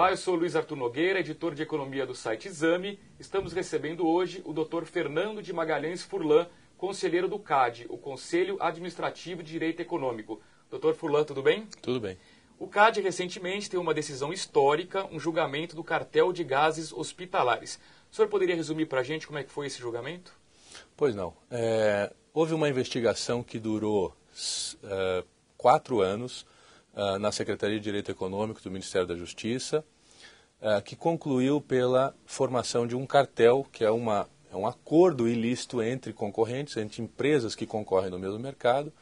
Olá, eu sou Luiz Arthur Nogueira, editor de economia do site Exame. Estamos recebendo hoje o Dr. Fernando de Magalhães Furlan, conselheiro do CAD, o Conselho Administrativo de Direito Econômico. Dr. Furlan, tudo bem? Tudo bem. O CAD recentemente tem uma decisão histórica, um julgamento do cartel de gases hospitalares. O senhor poderia resumir para a gente como é que foi esse julgamento? Pois não. Houve uma investigação que durou 4 anos na Secretaria de Direito Econômico do Ministério da Justiça, que concluiu pela formação de um cartel, que é um acordo ilícito entre concorrentes, entre empresas que concorrem no mesmo mercado,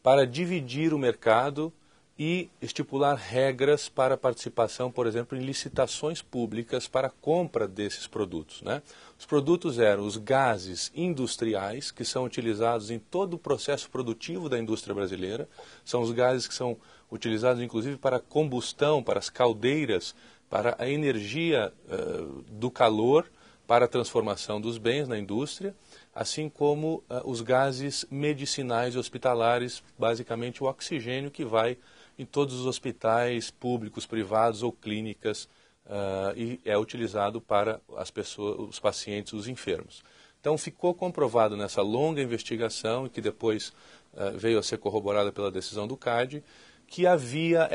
para dividir o mercado e estipular regras para participação, por exemplo, em licitações públicas para a compra desses produtos, né? Os produtos eram os gases industriais, que são utilizados em todo o processo produtivo da indústria brasileira, são os gases que são utilizados inclusive para combustão, para as caldeiras, para a energia do calor, para a transformação dos bens na indústria, assim como os gases medicinais e hospitalares, basicamente o oxigênio que vai em todos os hospitais públicos, privados ou clínicas e é utilizado para as pessoas, os pacientes, os enfermos. Então ficou comprovado nessa longa investigação, e que depois veio a ser corroborada pela decisão do CAD, que havia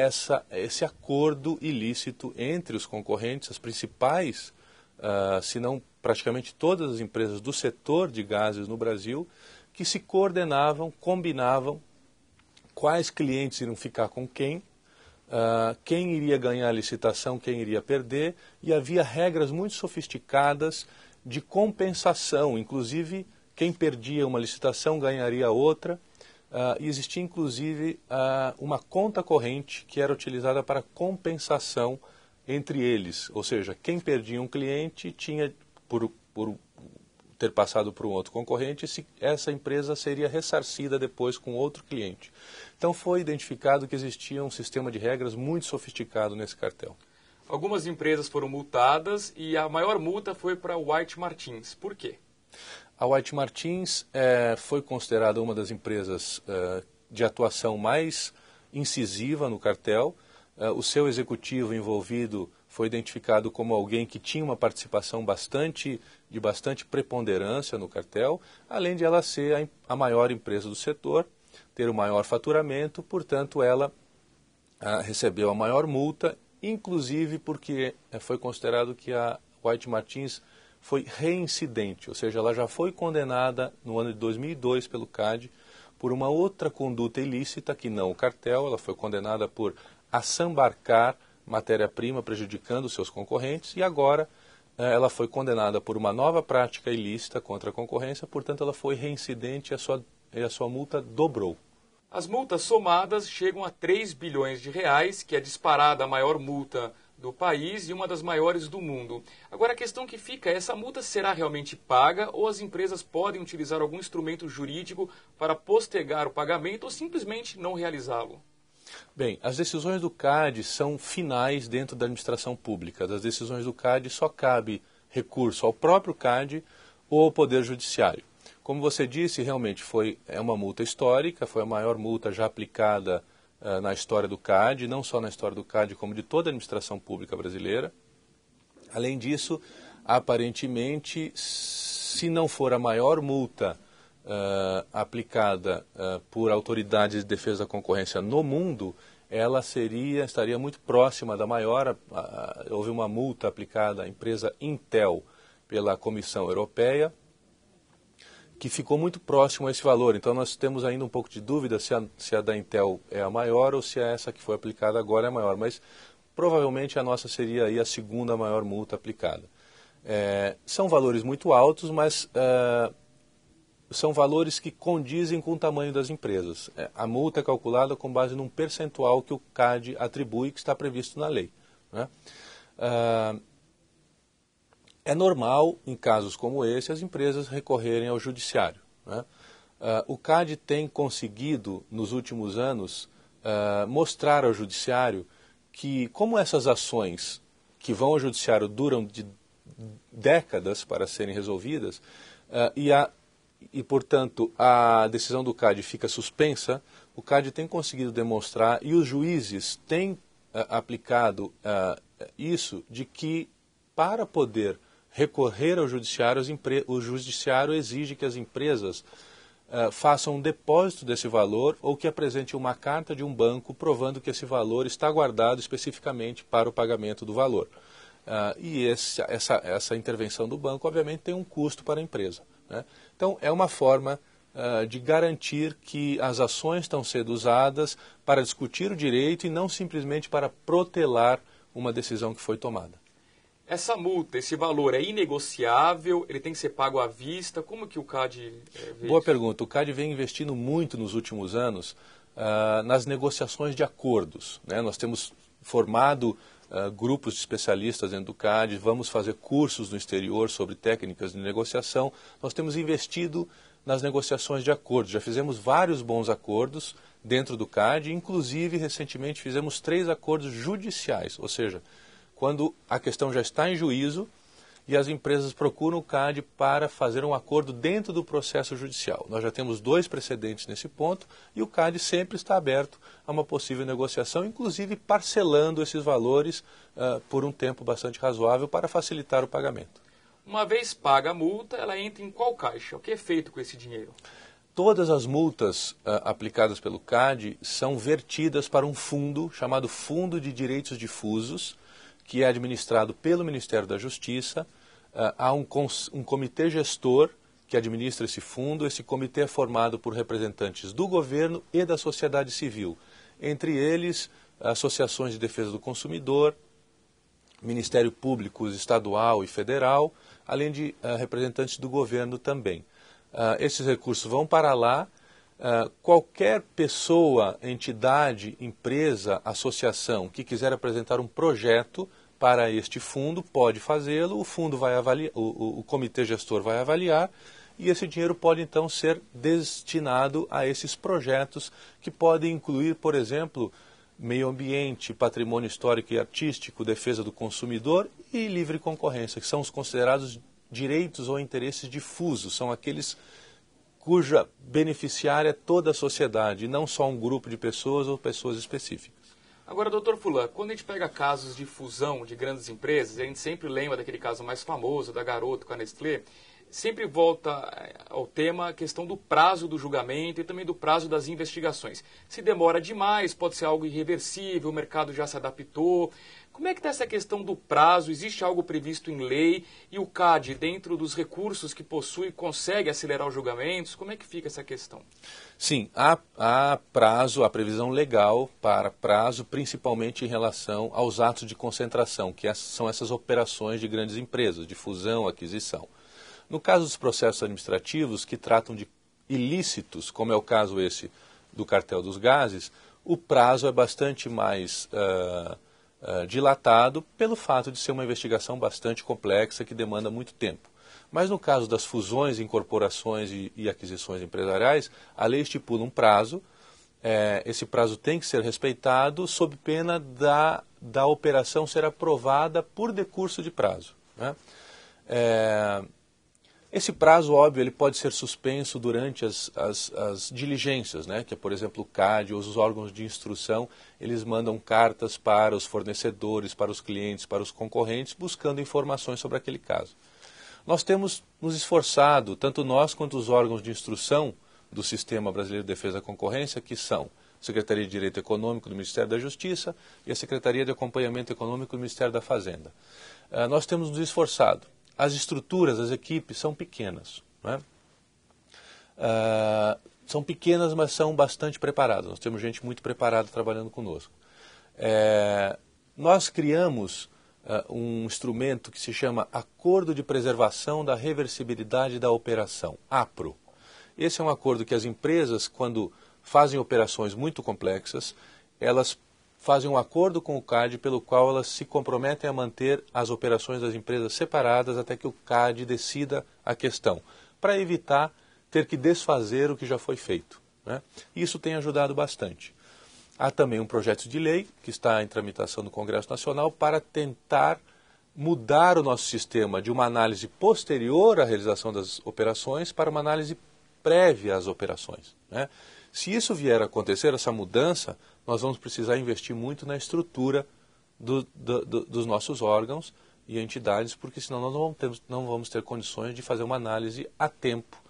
esse acordo ilícito entre os concorrentes, as principais, se não praticamente todas as empresas do setor de gases no Brasil, que se coordenavam, combinavam quais clientes iriam ficar com quem iria ganhar a licitação, quem iria perder, e havia regras muito sofisticadas de compensação, inclusive quem perdia uma licitação ganharia outra, e existia inclusive uma conta corrente que era utilizada para compensação entre eles, ou seja, quem perdia um cliente tinha, por ter passado para um outro concorrente, essa empresa seria ressarcida depois com outro cliente. Então foi identificado que existia um sistema de regras muito sofisticado nesse cartel. Algumas empresas foram multadas e a maior multa foi para a White Martins. Por quê? A White Martins foi considerada uma das empresas de atuação mais incisiva no cartel. O seu executivo envolvido foi identificado como alguém que tinha uma participação de bastante preponderância no cartel, além de ela ser a maior empresa do setor, ter o maior faturamento, portanto ela recebeu a maior multa, inclusive porque foi considerado que a White Martins foi reincidente, ou seja, ela já foi condenada no ano de 2002 pelo CAD por uma outra conduta ilícita, que não o cartel. Ela foi condenada por assambarcar matéria-prima prejudicando seus concorrentes, e agora ela foi condenada por uma nova prática ilícita contra a concorrência, portanto ela foi reincidente e a sua multa dobrou. As multas somadas chegam a 3 bilhões de reais, que é disparada a maior multa do país e uma das maiores do mundo. Agora a questão que fica é: essa multa será realmente paga, ou as empresas podem utilizar algum instrumento jurídico para postergar o pagamento ou simplesmente não realizá-lo? Bem, as decisões do CAD são finais dentro da administração pública. Das decisões do CAD só cabe recurso ao próprio CAD ou ao Poder Judiciário. Como você disse, realmente é uma multa histórica, foi a maior multa já aplicada na história do CAD, não só na história do CAD, como de toda a administração pública brasileira. Além disso, aparentemente, se não for a maior multa aplicada por autoridades de defesa da concorrência no mundo, ela estaria muito próxima da maior. Houve uma multa aplicada à empresa Intel pela Comissão Europeia, que ficou muito próximo a esse valor. Então nós temos ainda um pouco de dúvida se a da Intel é a maior ou se essa que foi aplicada agora é a maior, mas provavelmente a nossa seria aí a segunda maior multa aplicada. São valores muito altos, mas são valores que condizem com o tamanho das empresas. A multa é calculada com base num percentual que o CAD atribui, que está previsto na lei, né? É normal, em casos como esse, as empresas recorrerem ao judiciário, né? O CAD tem conseguido, nos últimos anos, mostrar ao judiciário que, como essas ações que vão ao judiciário duram de décadas para serem resolvidas, e, portanto, a decisão do CAD fica suspensa, o CAD tem conseguido demonstrar, e os juízes têm aplicado isso de que, para poder recorrer ao judiciário, o judiciário exige que as empresas façam um depósito desse valor ou que apresente uma carta de um banco provando que esse valor está guardado especificamente para o pagamento do valor. E essa intervenção do banco, obviamente, tem um custo para a empresa, né? Então, é uma forma de garantir que as ações estão sendo usadas para discutir o direito e não simplesmente para protelar uma decisão que foi tomada. Essa multa, esse valor é inegociável? Ele tem que ser pago à vista? Como que o CAD vê Boa isso? pergunta. O CAD vem investindo muito nos últimos anos nas negociações de acordos, né? Nós temos formado grupos de especialistas dentro do CAD, vamos fazer cursos no exterior sobre técnicas de negociação. Nós temos investido nas negociações de acordos. Já fizemos vários bons acordos dentro do CAD, inclusive recentemente fizemos 3 acordos judiciais, ou seja, quando a questão já está em juízo e as empresas procuram o CAD para fazer um acordo dentro do processo judicial. Nós já temos 2 precedentes nesse ponto e o CAD sempre está aberto a uma possível negociação, inclusive parcelando esses valores por um tempo bastante razoável para facilitar o pagamento. Uma vez paga a multa, ela entra em qual caixa? O que é feito com esse dinheiro? Todas as multas aplicadas pelo CAD são vertidas para um fundo chamado Fundo de Direitos Difusos, que é administrado pelo Ministério da Justiça. Há um comitê gestor que administra esse fundo. Esse comitê é formado por representantes do governo e da sociedade civil, entre eles associações de defesa do consumidor, Ministério Público estadual e federal, além de representantes do governo também. Esses recursos vão para lá. Qualquer pessoa, entidade, empresa, associação que quiser apresentar um projeto para este fundo pode fazê-lo, o fundo vai avaliar, o comitê gestor vai avaliar e esse dinheiro pode então ser destinado a esses projetos que podem incluir, por exemplo, meio ambiente, patrimônio histórico e artístico, defesa do consumidor e livre concorrência, que são os considerados direitos ou interesses difusos, são aqueles cuja beneficiária é toda a sociedade, e não só um grupo de pessoas ou pessoas específicas. Agora, doutor Fulan, quando a gente pega casos de fusão de grandes empresas, a gente sempre lembra daquele caso mais famoso, da Garoto com a Nestlé, sempre volta ao tema a questão do prazo do julgamento e também do prazo das investigações. Se demora demais, pode ser algo irreversível, o mercado já se adaptou. Como é que está essa questão do prazo? Existe algo previsto em lei? E o CAD, dentro dos recursos que possui, consegue acelerar os julgamentos? Como é que fica essa questão? Sim, há prazo, há previsão legal para prazo, principalmente em relação aos atos de concentração, que são essas operações de grandes empresas, de fusão, aquisição. No caso dos processos administrativos que tratam de ilícitos, como é o caso esse do cartel dos gases, o prazo é bastante mais dilatado pelo fato de ser uma investigação bastante complexa que demanda muito tempo. Mas no caso das fusões, incorporações e aquisições empresariais, a lei estipula um prazo. Esse prazo tem que ser respeitado sob pena da operação ser aprovada por decurso de prazo, né? Esse prazo, óbvio, ele pode ser suspenso durante as diligências, né? Que é, por exemplo, o CAD ou os órgãos de instrução, eles mandam cartas para os fornecedores, para os clientes, para os concorrentes, buscando informações sobre aquele caso. Nós temos nos esforçado, tanto nós quanto os órgãos de instrução do Sistema Brasileiro de Defesa da Concorrência, que são a Secretaria de Direito Econômico do Ministério da Justiça e a Secretaria de Acompanhamento Econômico do Ministério da Fazenda. Nós temos nos esforçado. As estruturas, as equipes são pequenas, né? São pequenas, mas são bastante preparadas. Nós temos gente muito preparada trabalhando conosco. Nós criamos um instrumento que se chama Acordo de Preservação da Reversibilidade da Operação, APRO. Esse é um acordo que as empresas, quando fazem operações muito complexas, elas fazem um acordo com o CAD pelo qual elas se comprometem a manter as operações das empresas separadas até que o CAD decida a questão, para evitar ter que desfazer o que já foi feito, né? Isso tem ajudado bastante. Há também um projeto de lei que está em tramitação no Congresso Nacional para tentar mudar o nosso sistema de uma análise posterior à realização das operações para uma análise prévia às operações, né? Se isso vier a acontecer, essa mudança, nós vamos precisar investir muito na estrutura dos nossos órgãos e entidades, porque senão nós não vamos ter condições de fazer uma análise a tempo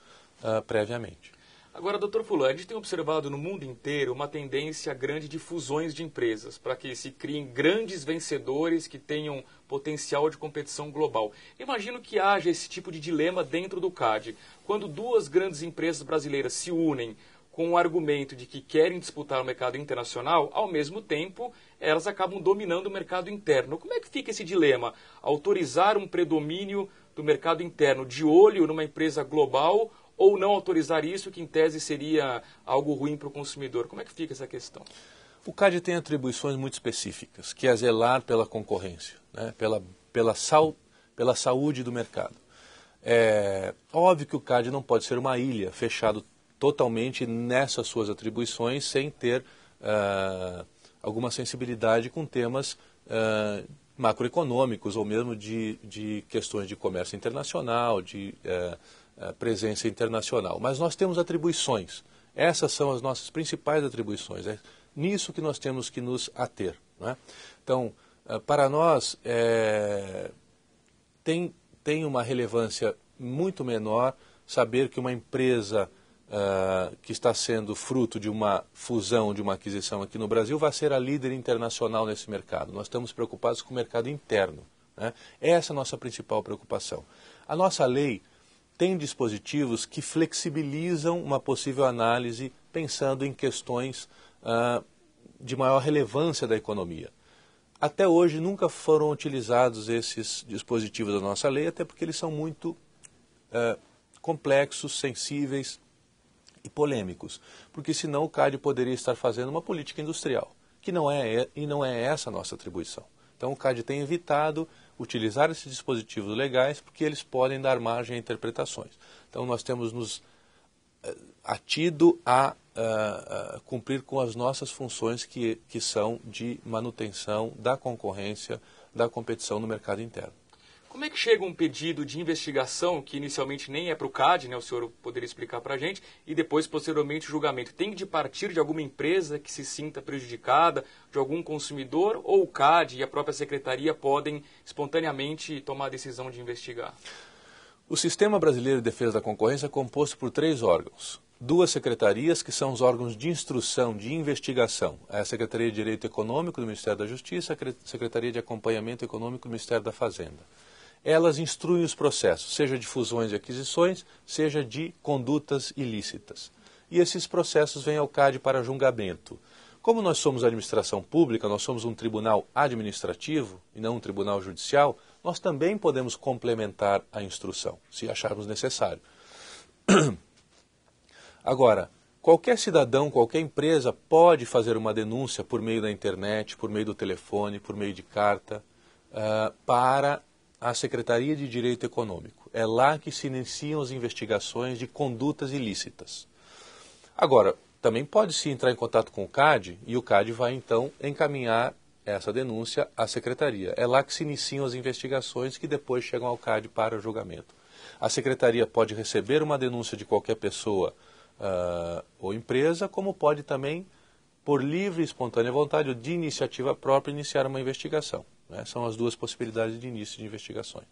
previamente. Agora, doutor Fulano, a gente tem observado no mundo inteiro uma tendência grande de fusões de empresas, para que se criem grandes vencedores que tenham potencial de competição global. Imagino que haja esse tipo de dilema dentro do CAD. Quando duas grandes empresas brasileiras se unem com o argumento de que querem disputar o mercado internacional, ao mesmo tempo elas acabam dominando o mercado interno. Como é que fica esse dilema? Autorizar um predomínio do mercado interno de olho numa empresa global ou não autorizar isso, que em tese seria algo ruim para o consumidor? Como é que fica essa questão? O CAD tem atribuições muito específicas, que é zelar pela concorrência, né? pela saúde do mercado. É óbvio que o CAD não pode ser uma ilha, fechado totalmente nessas suas atribuições, sem ter alguma sensibilidade com temas macroeconômicos ou mesmo de questões de comércio internacional, de presença internacional. Mas nós temos atribuições. Essas são as nossas principais atribuições. É nisso que nós temos que nos ater. Não é? Então, para nós, tem uma relevância muito menor saber que uma empresa que está sendo fruto de uma fusão, de uma aquisição aqui no Brasil, vai ser a líder internacional nesse mercado. Nós estamos preocupados com o mercado interno. Né? Essa é a nossa principal preocupação. A nossa lei tem dispositivos que flexibilizam uma possível análise pensando em questões de maior relevância da economia. Até hoje nunca foram utilizados esses dispositivos da nossa lei, até porque eles são muito complexos, sensíveis e polêmicos, porque senão o CAD poderia estar fazendo uma política industrial, que não é essa a nossa atribuição. Então o CAD tem evitado utilizar esses dispositivos legais porque eles podem dar margem a interpretações. Então nós temos nos atido a cumprir com as nossas funções que são de manutenção da concorrência, da competição no mercado interno. Como é que chega um pedido de investigação, que inicialmente nem é para o CAD, né, o senhor poderia explicar para a gente, e depois, posteriormente, o julgamento? Tem de partir de alguma empresa que se sinta prejudicada, de algum consumidor, ou o CAD e a própria secretaria podem espontaneamente tomar a decisão de investigar? O Sistema Brasileiro de Defesa da Concorrência é composto por 3 órgãos. 2 secretarias, que são os órgãos de instrução, de investigação. É a Secretaria de Direito Econômico do Ministério da Justiça, a Secretaria de Acompanhamento Econômico do Ministério da Fazenda. Elas instruem os processos, seja de fusões e aquisições, seja de condutas ilícitas. E esses processos vêm ao CAD para julgamento. Como nós somos administração pública, nós somos um tribunal administrativo e não um tribunal judicial, nós também podemos complementar a instrução, se acharmos necessário. Agora, qualquer cidadão, qualquer empresa pode fazer uma denúncia por meio da internet, por meio do telefone, por meio de carta, para a Secretaria de Direito Econômico. É lá que se iniciam as investigações de condutas ilícitas. Agora, também pode-se entrar em contato com o CAD e o CAD vai então encaminhar essa denúncia à Secretaria. É lá que se iniciam as investigações que depois chegam ao CAD para o julgamento. A Secretaria pode receber uma denúncia de qualquer pessoa ou empresa, como pode também, por livre e espontânea vontade ou de iniciativa própria, iniciar uma investigação. Né? São as 2 possibilidades de início de investigações.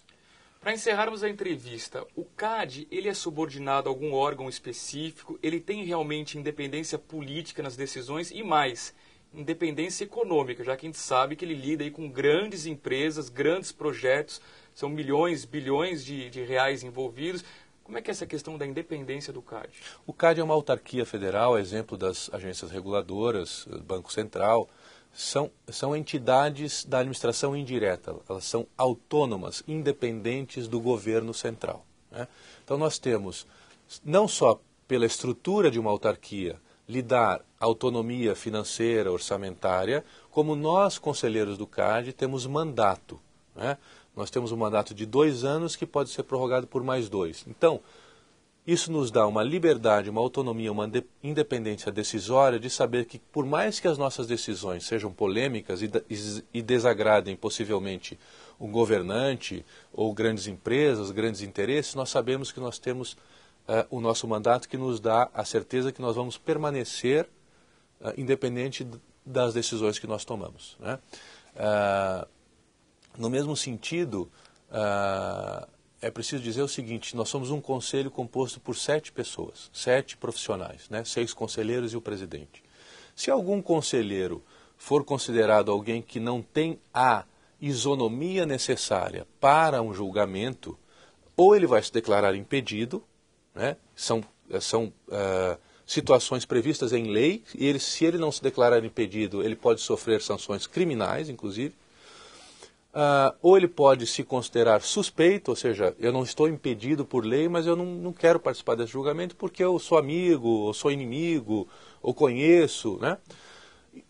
Para encerrarmos a entrevista, o CAD ele é subordinado a algum órgão específico? Ele tem realmente independência política nas decisões e mais, independência econômica, já que a gente sabe que ele lida aí com grandes empresas, grandes projetos, são milhões, bilhões de reais envolvidos. Como é que é essa questão da independência do CAD? O CAD é uma autarquia federal, exemplo das agências reguladoras, Banco Central. São entidades da administração indireta, elas são autônomas, independentes do governo central. Né? Então nós temos, não só pela estrutura de uma autarquia, lhe dar autonomia financeira, orçamentária, como nós, conselheiros do CAD, temos mandato. Né? Nós temos um mandato de 2 anos que pode ser prorrogado por mais 2. Então, isso nos dá uma liberdade, uma autonomia, uma independência decisória de saber que, por mais que as nossas decisões sejam polêmicas e desagradem possivelmente um governante ou grandes empresas, grandes interesses, nós sabemos que nós temos o nosso mandato que nos dá a certeza que nós vamos permanecer independente das decisões que nós tomamos. Né? No mesmo sentido, é preciso dizer o seguinte: nós somos um conselho composto por 7 pessoas, 7 profissionais, né? 6 conselheiros e o presidente. Se algum conselheiro for considerado alguém que não tem a isonomia necessária para um julgamento, ou ele vai se declarar impedido, né? São situações previstas em lei, e se ele não se declarar impedido, ele pode sofrer sanções criminais, inclusive. Ou ele pode se considerar suspeito, ou seja, eu não estou impedido por lei, mas eu não quero participar desse julgamento porque eu sou amigo, ou sou inimigo, ou conheço, né?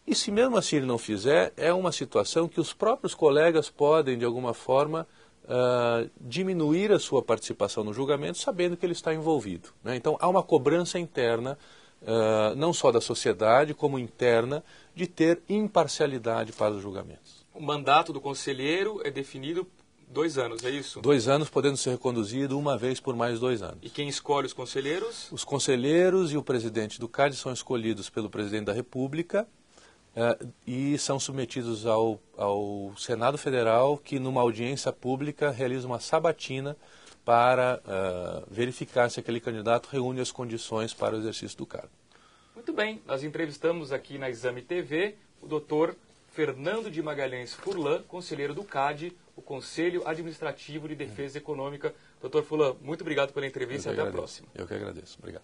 E se mesmo assim ele não fizer, é uma situação que os próprios colegas podem, de alguma forma, diminuir a sua participação no julgamento, sabendo que ele está envolvido, né? Então há uma cobrança interna, não só da sociedade, como interna, de ter imparcialidade para os julgamentos. O mandato do conselheiro é definido 2 anos, é isso? 2 anos, podendo ser reconduzido uma vez por mais 2 anos. E quem escolhe os conselheiros? Os conselheiros e o presidente do CAD são escolhidos pelo presidente da República e são submetidos ao Senado Federal, que numa audiência pública realiza uma sabatina para verificar se aquele candidato reúne as condições para o exercício do cargo. Muito bem, nós entrevistamos aqui na Exame TV o doutor Fernando de Magalhães Furlan, conselheiro do CAD, o Conselho Administrativo de Defesa Econômica. Doutor Furlan, muito obrigado pela entrevista e até a próxima. Eu que agradeço. Obrigado.